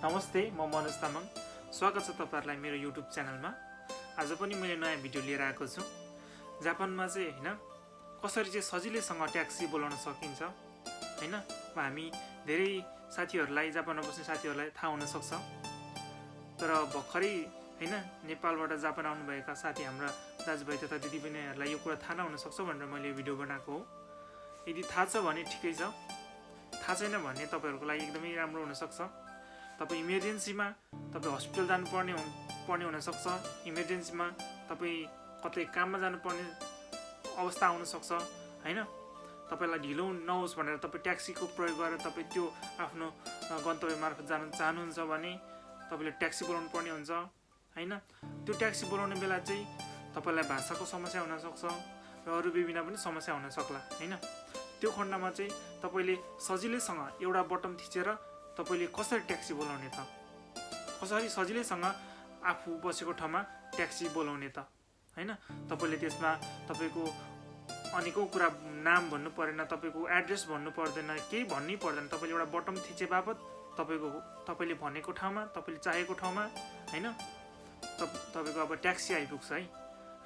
नमस्ते, म मनोज तामाङ। स्वागत छ तपाईहरुलाई मेरो युट्युब च्यानलमा। आज पनि मैले नयाँ भिडियो लिएर आएको छु। जापानमा चाहिँ हैन कसरी चाहिँ सजिलैसँग ट्याक्सी बोलाउन सकिन्छ हैन, हामी धेरै साथीहरुलाई, जापानमा बस्ने साथीहरुलाई थाहा हुन सक्छ। तर भर्खरै हैन नेपालबाट जापान आउनु भएका साथी हाम्रा दाजुभाइ तथा दिदीबहिनीहरुलाई यो कुरा थाहा नहुन सक्छ भनेर मैले यो भिडियो बनाएको हो। यदि थाहा छ भने ठिकै छ, थाहा छैन भने तपाईहरुको लागि एकदमै राम्रो हुन सक्छ। तपाई इमर्जेन्सीमा तपाई हस्पिटल जानुपर्ने हुन सक्छ। इमर्जेन्सीमा तपाई कतै काममा जानुपर्ने अवस्था आउन सक्छ हैन। तपाईलाई ढिलो नहोस् भनेर तपाई ट्याक्सीको प्रयोग गरेर तपाई त्यो आफ्नो गन्तव्य मार्फत जान चाहनुहुन्छ भने तपाईले ट्याक्सी बोलाउनु पर्ने हुन्छ हैन। त्यो ट्याक्सी बोलाउने बेला चाहिँ तपाईलाई भाषाको समस्या हुन सक्छ र अरु विभिन्न पनि समस्या हुन सक्ला हैन। त्यो खण्डमा चाहिँ तपाईले सजिलैसँग एउटा बटन थिचेर तपाईले कसरी ट्याक्सी बोलाउने त, कसरी सजिलैसँग आफू बसेको ठाउँमा ट्याक्सी बोलाउने त हैन। तपाईले त्यसमा तपाईको अनेकौं कुरा नाम भन्नु परेन, तपाईको एड्रेस भन्नु पर्दैन, केही भन्नै पर्दैन। तपाईले एउटा बटन थिचे बापत तपाईले भनेको ठाउँमा, तपाईले चाहेको ठाउँमा हैन तपाईको अब ट्याक्सी आइपुग्छ है।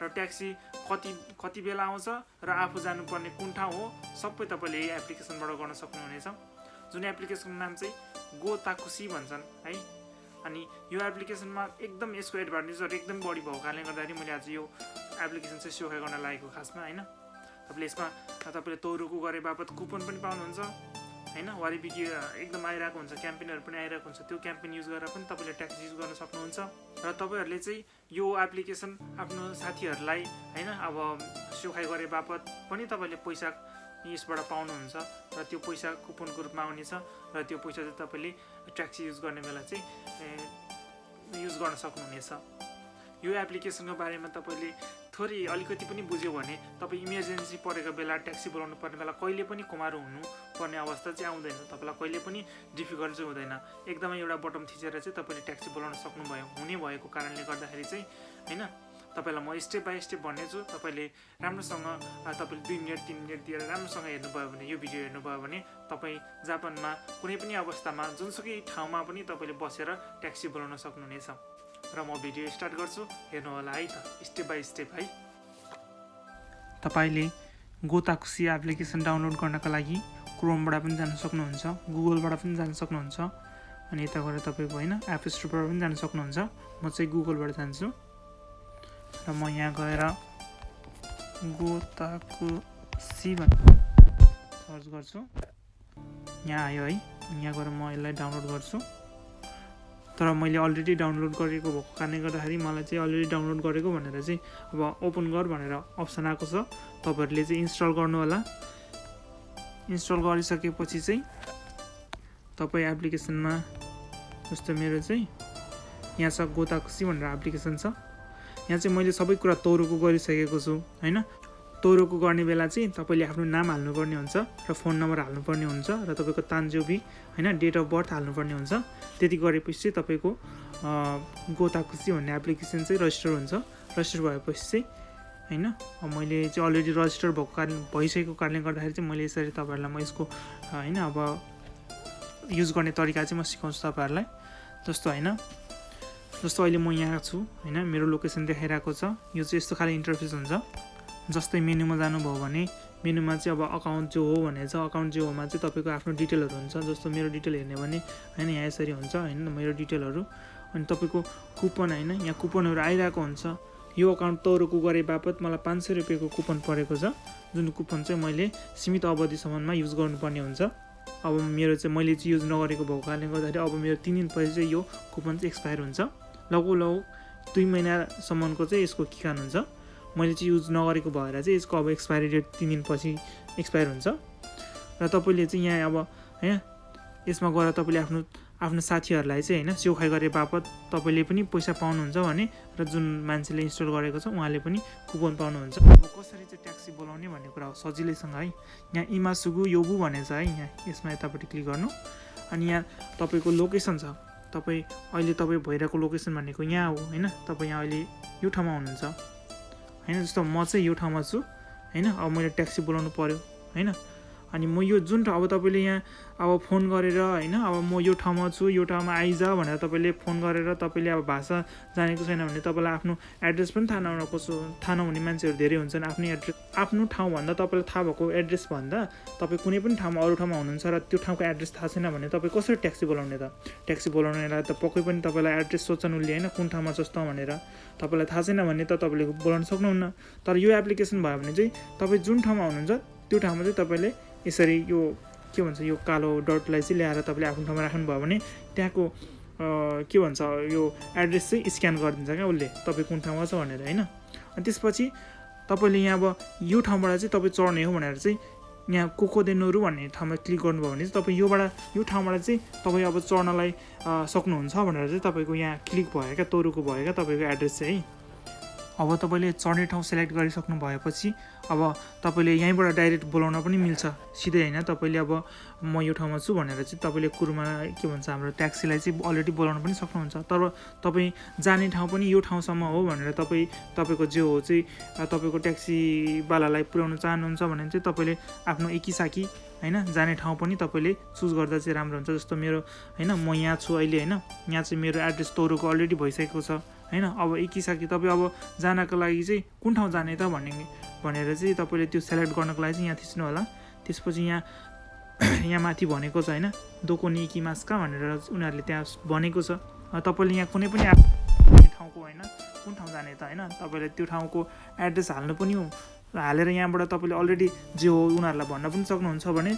र ट्याक्सी कति बेला आउँछ र आफू जानुपर्ने कुन ठाउँ हो सबै तपाईले यही एप्लिकेसनबाट गर्न सक्नुहुनेछ। जुन एप्लिकेसनको नाम चाहिँ गोताकुसी भन्छन् है। अनि यो एप्लिकेसनमा एकदम यसको एडभान्टेजहरु एकदम बढी भएको कारणले गर्दाखेरि मैले आज यो एप्लिकेसन चाहिँ सेवा गर्न लागेको खासमा हैन। तपाईले यसमा तपाईले तौरुको गरे बापत कुपन पनि पाउनुहुन्छ हैन। वारीबिकी एकदम आइरहेको हुन्छ, क्याम्पेनहरु पनि आइरहेको हुन्छ। त्यो क्याम्पेन युज गरेर पनि तपाईले ट्याक्सी युज गर्न सक्नुहुन्छ। र तपाईहरुले चाहिँ यो एप्लिकेसन आफ्नो साथीहरुलाई हैन अब सेवाई गरे बापत पनि तपाईले पैसा यसबाट पाउनुहुन्छ र त्यो पैसा कुपनको रूपमा आउनेछ र त्यो पैसा चाहिँ तपाईले ट्याक्सी युज गर्ने बेला चाहिँ युज गर्न सक्नुहुनेछ। यो एप्लिकेसनको बारेमा तपाईले थोरै अलिकति पनि बुझ्यो भने तपाई इमर्जेन्सी परेको बेला ट्याक्सी बोलाउनु पर्ने बेला कहिले पनि कुमारो हुनु पर्ने अवस्था चाहिँ आउँदैन। तपाईलाई कहिले पनि डिफिकल्ट चाहिँ हुँदैन। एकदमै एउटा बटन थिचेर चाहिँ तपाईले ट्याक्सी बोलाउन हुने भएको कारणले गर्दाखेरि चाहिँ हैन तपाईलाई म स्टेप बाइ स्टेप भन्नेछु। तपाईले राम्रोसँग तपाईले 2 मिनेट 3 मिनेट दिएर राम्रोसँग हेर्नुभयो भने, यो भिडियो हेर्नुभयो भने तपाई जापानमा कुनै पनि अवस्थामा जुनसुकै ठाउँमा पनि तपाईले बसेर ट्याक्सी बोलाउन सक्नुहुनेछ। र म भिडियो स्टार्ट गर्छु, हेर्नु होला है त स्टेप बाइ स्टेप है। तपाईले गोताकुसी एप्लिकेसन डाउनलोड गर्नका लागि क्रोमबाट पनि जान सक्नुहुन्छ, गुगलबाट पनि जान सक्नुहुन्छ, अनि यता गएर तपाईको हैन एप स्टोरबाट पनि जान सक्नुहुन्छ। म चाहिँ गुगलबाट जान्छु र म यहाँ गएर गोताकुसी भनेर सर्च गर्छु। यहाँ आयो है। यहाँ गएर म यसलाई डाउनलोड गर्छु। तर मैले अलरेडी डाउनलोड गरेको भएको कारणले गर्दाखेरि मलाई चाहिँ अलरेडी डाउनलोड गरेको भनेर चाहिँ अब ओपन गर भनेर अप्सन आएको छ। तपाईहरुले चाहिँ इन्स्टल गर्नु होला। इन्स्टल गरिसकेपछि चाहिँ तपाई एप्लिकेसनमा जस्तो मेरो चाहिँ यहाँ छ गोताकुसी भनेर एप्लिकेसन छ। यहाँ चाहिँ मैले सबै कुरा तौरुको गरिसकेको छु हैन। तौरुको गर्ने बेला चाहिँ तपाईले आफ्नो नाम हाल्नुपर्ने हुन्छ र फोन नम्बर हाल्नुपर्ने हुन्छ र तपाईको तान्जोबी हैन डेट अफ बर्थ हाल्नुपर्ने हुन्छ। त्यति गरेपछि चाहिँ तपाईको गोताकुसी भन्ने एप्लिकेसन चाहिँ रजिस्टर हुन्छ। रजिस्टर भएपछि चाहिँ हैन मैले चाहिँ अलरेडी रजिस्टर भइसकेको कारणले गर्दाखेरि चाहिँ मैले यसरी तपाईहरुलाई म यसको हैन अब युज गर्ने तरिका चाहिँ म सिकाउँछु तपाईहरुलाई। जस्तो हैन जस्तो अहिले म यहाँ छु हैन, मेरो लोकेसन देखाइरहेको छ। यो चाहिँ यस्तो खाले इन्टरफेस हुन्छ। जस्तै मेनुमा जानुभयो भने मेनुमा चाहिँ अब अकाउन्ट जो हो भनेर छ। अकाउन्ट जो होमा चाहिँ तपाईको आफ्नो डिटेलहरु हुन्छ। जस्तो मेरो डिटेल हेर्ने भने हैन यहाँ यसरी हुन्छ हैन मेरो डिटेलहरु। अनि तपाईको कुपन हैन यहाँ कुपनहरु आइरहेको हुन्छ। यो अकाउन्ट तौरुको गरे बापत मलाई 500 रुपैयाँको कुपन परेको छ। जुन कुपन चाहिँ मैले सीमित अवधिसम्ममा युज गर्नुपर्ने हुन्छ। अब मेरो चाहिँ मैले चाहिँ युज नगरेको भएको कारणले गर्दाखेरि अब मेरो 3 दिनपछि चाहिँ यो कुपन चाहिँ एक्सपायर हुन्छ। लगभग 2 महिनासम्मको चाहिँ यसको किकान हुन्छ। मैले चाहिँ युज नगरेको भएर चाहिँ यसको अब एक्सपायरी डेट 3 दिनपछि एक्सपायर हुन्छ। र तपाईले चाहिँ यहाँ अब हैन यसमा गएर तपाईले आफ्नो साथीहरुलाई चाहिँ हैन सेवाई गरे बापत तपाईले पनि पैसा पाउनुहुन्छ भने र जुन मान्छेले इन्स्टल गरेको छ उहाँले पनि कुपन पाउनुहुन्छ। अब कसरी चाहिँ ट्याक्सी बोलाउने भन्ने कुरा हो सजिलैसँग है। यहाँ इमासुगु योबु भनेको छ है। यहाँ यसमा यतापट्टि क्लिक गर्नु। अनि यहाँ तपाईको लोकेसन छ। तपाई अहिले तपाई भइरहेको लोकेसन भनेको यहाँ हो हैन। तपाई यहाँ अहिले यो ठाउँमा हुनुहुन्छ हैन। जस्तो म चाहिँ यो ठाउँमा छु हैन। अब मैले ट्याक्सी बोलाउनु पर्यो हैन। अनि म यो जुन ठाउँ अब तपाईँले यहाँ अब फोन गरेर होइन अब म यो ठाउँमा छु यो ठाउँमा आइज भनेर तपाईँले फोन गरेर तपाईँले अब भाषा जानेको छैन भने तपाईँलाई आफ्नो एड्रेस पनि थाहा नहुने मान्छेहरू धेरै हुन्छन्। आफ्नो ठाउँभन्दा तपाईँलाई थाहा भएको एड्रेसभन्दा तपाईँ कुनै पनि ठाउँमा अरू ठाउँमा हुनुहुन्छ र त्यो ठाउँको एड्रेस थाहा छैन भने तपाईँ कसरी ट्याक्सी बोलाउने त? ट्याक्सी बोलाउनेलाई त पक्कै पनि तपाईँलाई एड्रेस सोच्छन् उसले होइन कुन ठाउँमा जस्तो भनेर। तपाईँलाई थाहा छैन भने त तपाईँले बोलाउन सक्नुहुन्न। तर यो एप्लिकेसन भयो भने चाहिँ तपाईँ जुन ठाउँमा हुनुहुन्छ त्यो ठाउँमा चाहिँ तपाईँले यसरी यो के भन्छ यो कालो डटलाई चाहिँ ल्याएर तपाईँले आफ्नो ठाउँमा राख्नुभयो भने त्यहाँको के भन्छ यो एड्रेस चाहिँ स्क्यान गरिदिन्छ क्या उसले तपाईँ कुन ठाउँमा छ भनेर होइन। अनि त्यसपछि तपाईँले यहाँ अब यो ठाउँबाट चाहिँ तपाईँ चढ्ने हो भनेर चाहिँ यहाँ कोकोदेनोरु भन्ने ठाउँमा क्लिक गर्नुभयो भने चाहिँ तपाईँ यो ठाउँबाट चाहिँ तपाईँ अब चढ्नलाई सक्नुहुन्छ भनेर चाहिँ तपाईँको यहाँ क्लिक भयो क्या तोरुको भयो क्या तपाईँको एड्रेस चाहिँ है। अब तपाईँले चढ्ने ठाउँ सेलेक्ट गरिसक्नु भएपछि अब तपाईँले यहीँबाट डाइरेक्ट बोलाउन पनि मिल्छ सिधै होइन। तपाईँले अब म यो ठाउँमा छु भनेर चाहिँ तपाईँले कुरमा के भन्छ हाम्रो ट्याक्सीलाई चाहिँ अलरेडी बोलाउन पनि सक्नुहुन्छ। तर तपाईँ जाने ठाउँ पनि यो ठाउँसम्म हो भनेर तपाईँको जे हो चाहिँ तपाईँको ट्याक्सीवालालाई पुर्याउन चाहनुहुन्छ भने चाहिँ तपाईँले आफ्नो एकीसाकी होइन जाने ठाउँ पनि तपाईँले चुज गर्दा चाहिँ राम्रो हुन्छ। जस्तो मेरो होइन म यहाँ छु अहिले होइन, यहाँ चाहिँ मेरो एड्रेस तोरुको अलरेडी भइसकेको छ होइन। अब एकीसाकी तपाईँ अब जानको लागि चाहिँ कुन ठाउँ जाने त भनेर चाहिँ तपाईँले त्यो सेलेक्ट गर्नको लागि चाहिँ यहाँ थिच्नु होला। त्यसपछि यहाँ माथि भनेको छ होइन दोकोनी इकिमास्का भनेर उनीहरूले त्यहाँ भनेको छ। तपाईँले यहाँ कुनै पनि ठाउँको होइन कुन ठाउँ जाने त होइन तपाईँले त्यो ठाउँको एड्रेस हाल्नु पनि हालेर यहाँबाट तपाईँले अलरेडी जे हो उनीहरूलाई भन्न पनि सक्नुहुन्छ भने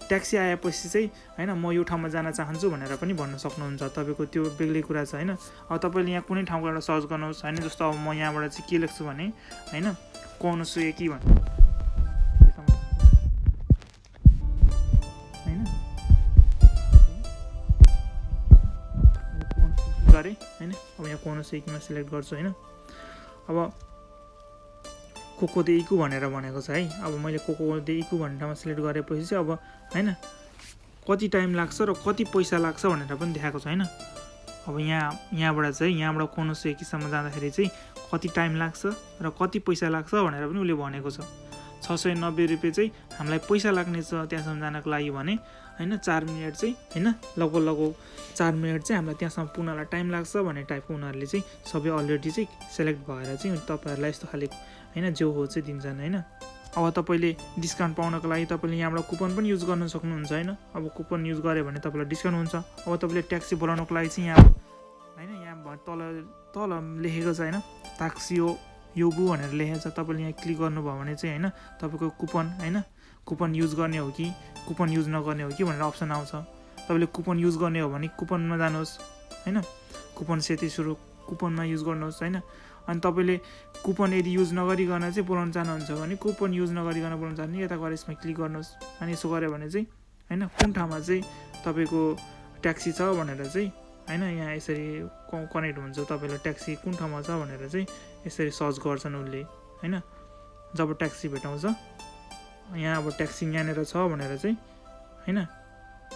ट्याक्सी आएपछि चाहिँ होइन म यो ठाउँमा जान चाहन्छु भनेर पनि भन्न सक्नुहुन्छ। तपाईँको त्यो बेग्लै कुरा छ होइन। अब तपाईँले यहाँ कुनै ठाउँको एउटा सर्च गर्नुहोस् होइन। जस्तो अब म यहाँबाट चाहिँ के लेख्छु भने होइन कोनसु एकी भन्नु होइन गरेँ होइन। अब यहाँ कोनसु एकीमा सिलेक्ट गर्छु होइन। अब कोकोदे इकु भनेर भनेको छ है। अब मैले कोकोदे इकु भन्ने ठाउँमा सिलेक्ट गरेपछि चाहिँ अब होइन कति टाइम लाग्छ र कति पैसा लाग्छ भनेर पनि देखाएको छ होइन। अब यहाँबाट कोनसु एकीसम्म जाँदाखेरि चाहिँ कति टाइम लाग्छ र कति पैसा लाग्छ भनेर पनि उसले भनेको छ। 690 रुपियाँ चाहिँ हामीलाई पैसा लाग्ने छ त्यहाँसम्म जानको लागि भने होइन 4 मिनट चाहिँ होइन लगभग 4 मिनट चाहिँ हामीलाई त्यहाँसम्म पुग्नलाई टाइम लाग्छ भन्ने टाइपको उनीहरूले चाहिँ सबै अलरेडी चाहिँ सेलेक्ट भएर चाहिँ तपाईँहरूलाई यस्तो खाले होइन जो हो चाहिँ दिन्छन् होइन। अब तपाईँले डिस्काउन्ट पाउनको लागि तपाईँले यहाँबाट कुपन पनि युज गर्न सक्नुहुन्छ होइन। अब कुपन युज गऱ्यो भने तपाईँलाई डिस्काउन्ट हुन्छ। अब तपाईँले ट्याक्सी बोलाउनको लागि चाहिँ यहाँ होइन यहाँ तल लेखेको छ होइन ट्याक्सी योगु भनेर लेखेको छ। तपाईँले यहाँ क्लिक गर्नुभयो भने चाहिँ होइन तपाईँको कुपन युज गर्ने हो कि कुपन युज नगर्ने हो कि भनेर अप्सन आउँछ। तपाईँले कुपन युज गर्ने हो भने कुपनमा जानुहोस् होइन। कुपन सेती सुरु कुपनमा युज गर्नुहोस् होइन। अनि तपाईँले कुपन यदि युज नगरिकन चाहिँ बोलाउन चाहनुहुन्छ भने कुपन युज नगरिकन बोलाउन चाहनु यता गएर यसमा क्लिक गर्नुहोस्। अनि यसो गऱ्यो भने चाहिँ होइन कुन ठाउँमा चाहिँ तपाईँको ट्याक्सी छ भनेर चाहिँ होइन यहाँ यसरी कनेक्ट हुन्छ। तपाईँलाई ट्याक्सी कुन ठाउँमा छ भनेर चाहिँ यसरी सर्च गर्छन् उसले होइन। जब ट्याक्सी भेटाउँछ यहाँ अब ट्याक्सी यहाँनिर छ भनेर चाहिँ होइन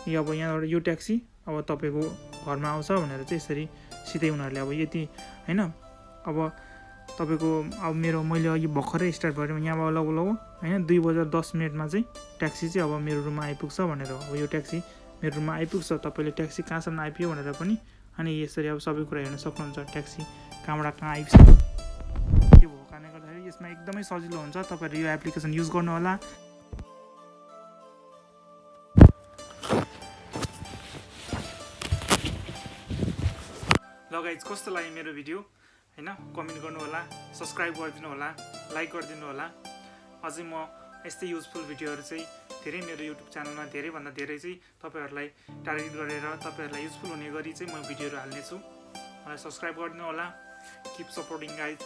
यो अब यहाँबाट यो ट्याक्सी अब तपाईँको घरमा आउँछ भनेर चाहिँ यसरी सिधै उनीहरूले अब यति होइन। अब तपाईँको अब मैले अघि भर्खरै स्टार्ट गरेँ यहाँबाट लगभग होइन 2:10 चाहिँ ट्याक्सी चाहिँ अब मेरो रुममा आइपुग्छ भनेर। अब यो ट्याक्सी मेरो रुममा आइपुग्छ। तपाईँले ट्याक्सी कहाँसम्म आइपुग्यो भनेर पनि अनि यसरी अब सबै कुरा हेर्न सक्नुहुन्छ ट्याक्सी कहाँबाट कहाँ आइपुग्छ। त्यो भएको कारणले गर्दाखेरि यसमा एकदमै सजिलो हुन्छ। तपाईँहरू यो एप्लिकेसन युज गर्नु होला। ल गाइज कस्तो लाग्यो मेरो भिडियो होइन कमेन्ट गर्नु होला, सब्सक्राइब गरिदिनु होला, लाइक गरिदिनु होला। अझै म यस्तै युजफुल भिडियोहरू चाहिँ धेरै मेरो युट्युब च्यानलमा धेरैभन्दा धेरै चाहिँ तपाईँहरूलाई टार्गेट गरेर तपाईँहरूलाई युजफुल हुने गरी चाहिँ म भिडियोहरू हाल्नेछु। मलाई सब्सक्राइब गरिदिनु होला। Keep supporting guys.